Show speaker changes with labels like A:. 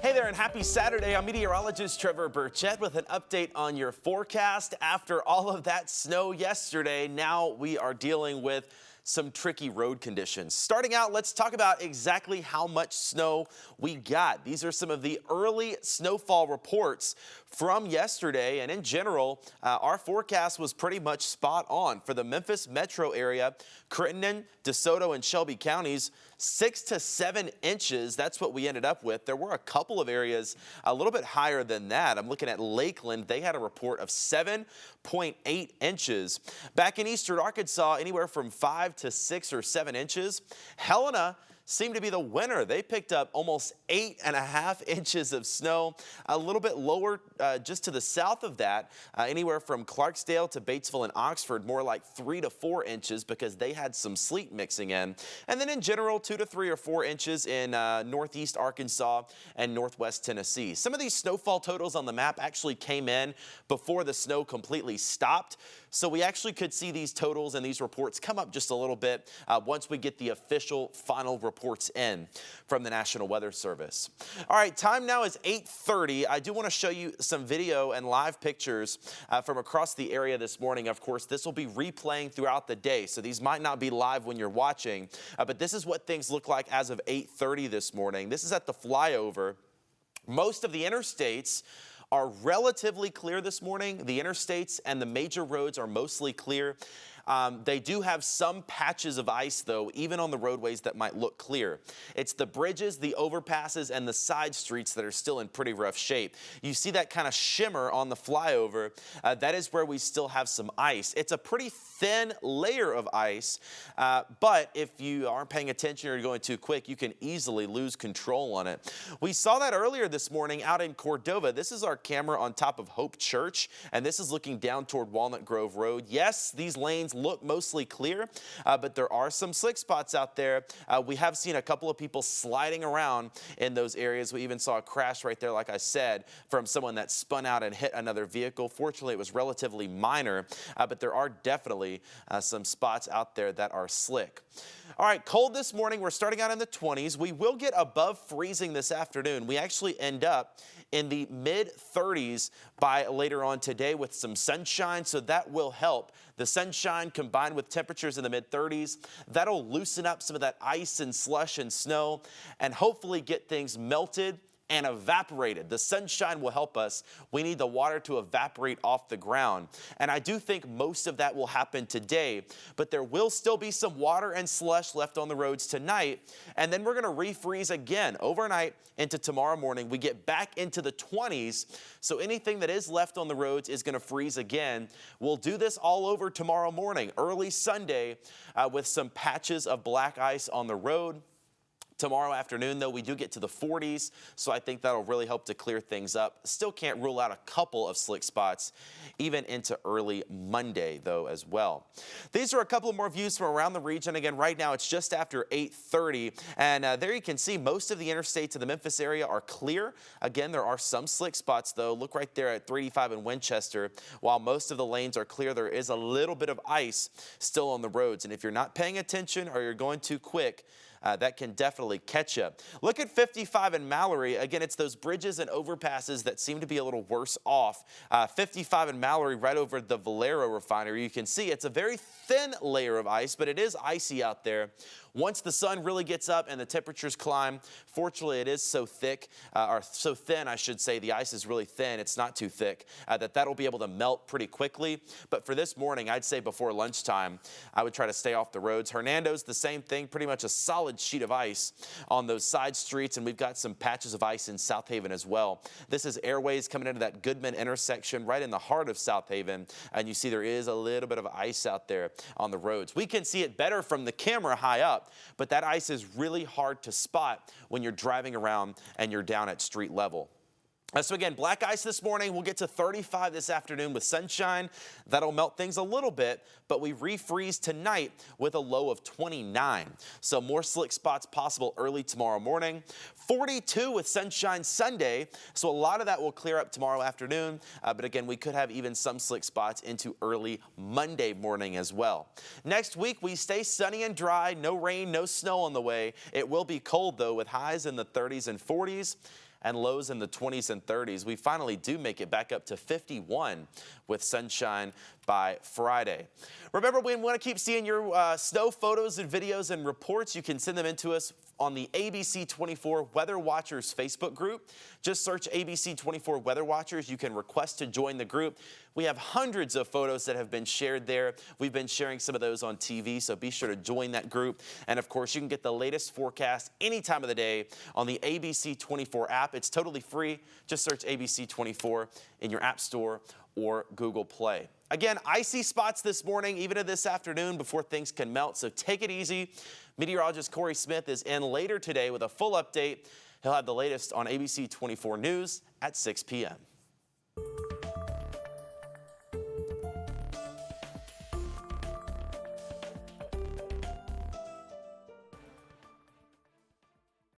A: Hey there and happy Saturday. I'm meteorologist Trevor Birchett with an update on your forecast. After all of that snow yesterday, now we are dealing with some tricky road conditions. Starting out, let's talk about exactly how much snow we got. These are some of the early snowfall reports from yesterday, and in general, our forecast was pretty much spot on. For the Memphis metro area, Crittenden, DeSoto, and Shelby counties, 6 to 7 inches. That's what we ended up with. There were a couple of areas a little bit higher than that. I'm looking at Lakeland. They had a report of 7.8 inches. Back in eastern Arkansas, anywhere from 5 to 6 or 7 inches. Helena seemed to be the winner. They picked up almost 8.5 inches of snow. A little bit lower just to the south of that, anywhere from Clarksdale to Batesville and Oxford, more like 3 to 4 inches because they had some sleet mixing in. And then in general, 2 to 3 or 4 inches in northeast Arkansas and northwest Tennessee. Some of these snowfall totals on the map actually came in before the snow completely stopped. So we actually could see these totals and these reports come up just a little bit once we get the official final reports in from the National Weather Service. All right, time now is 8:30. I do want to show you some video and live pictures from across the area this morning. Of course, this will be replaying throughout the day, so these might not be live when you're watching, but this is what things look like as of 8:30 this morning. This is at the flyover. Most of the interstates are relatively clear this morning. The interstates and the major roads are mostly clear. They do have some patches of ice, though, even on the roadways that might look clear. It's the bridges, the overpasses, and the side streets that are still in pretty rough shape. You see that kind of shimmer on the flyover. That is where we still have some ice. It's a pretty thin layer of ice, but if you aren't paying attention or you're going too quick, you can easily lose control on it. We saw that earlier this morning out in Cordova. This is our camera on top of Hope Church, and this is looking down toward Walnut Grove Road. Yes, these lanes look mostly clear, but there are some slick spots out there. We have seen a couple of people sliding around in those areas. We even saw a crash right there, like I said, from someone that spun out and hit another vehicle. Fortunately, it was relatively minor, but there are definitely some spots out there that are slick. All right, cold this morning. We're starting out in the 20s. We will get above freezing this afternoon. We actually end up in the mid-30s by later on today with some sunshine, so that will help. The sunshine combined with temperatures in the mid-30s, that'll loosen up some of that ice and slush and snow and hopefully get things melted and evaporated. The sunshine will help us. We need the water to evaporate off the ground. And I do think most of that will happen today, but there will still be some water and slush left on the roads tonight. And then we're going to refreeze again overnight into tomorrow morning. We get back into the 20s, so anything that is left on the roads is going to freeze again. We'll do this all over tomorrow morning, early Sunday, with some patches of black ice on the road. Tomorrow afternoon, though, we do get to the 40s, so I think that'll really help to clear things up. Still can't rule out a couple of slick spots, even into early Monday, though, as well. These are a couple of more views from around the region. Again, right now, it's just after 8:30, and there you can see most of the interstates in the Memphis area are clear. Again, there are some slick spots, though. Look right there at 385 in Winchester. While most of the lanes are clear, there is a little bit of ice still on the roads, and if you're not paying attention or you're going too quick, that can definitely catch you. Look at 55 in Mallory. Again, it's those bridges and overpasses that seem to be a little worse off. 55 in Mallory, right over the Valero refinery. You can see it's a very thin layer of ice, but it is icy out there. Once the sun really gets up and the temperatures climb, fortunately it is so thick, or so thin, I should say, the ice is really thin, it's not too thick, that'll be able to melt pretty quickly. But for this morning, I'd say before lunchtime, I would try to stay off the roads. Hernando's the same thing, pretty much a solid sheet of ice on those side streets, and we've got some patches of ice in South Haven as well. This is Airways coming into that Goodman intersection right in the heart of South Haven, and you see there is a little bit of ice out there on the roads. We can see it better from the camera high up, but that ice is really hard to spot when you're driving around and you're down at street level. So again, black ice this morning. We'll get to 35 this afternoon with sunshine. That'll melt things a little bit, but we refreeze tonight with a low of 29. So more slick spots possible early tomorrow morning. 42 with sunshine Sunday. So a lot of that will clear up tomorrow afternoon. But again, we could have even some slick spots into early Monday morning as well. Next week, we stay sunny and dry. No rain, no snow on the way. It will be cold, though, with highs in the 30s and 40s. and lows in the 20s and 30s. We finally do make it back up to 51 with sunshine by Friday. Remember, we want to keep seeing your snow photos and videos and reports. You can send them in to us on the ABC24 Weather Watchers Facebook group. Just search ABC24 Weather Watchers. You can request to join the group. We have hundreds of photos that have been shared there. We've been sharing some of those on TV, so be sure to join that group. And of course, you can get the latest forecast any time of the day on the ABC24 app. It's totally free. Just search ABC24 in your App Store or Google Play. Again, icy spots this morning, even this afternoon before things can melt, so take it easy. Meteorologist Corey Smith is in later today with a full update. He'll have the latest on ABC24 News at 6 p.m.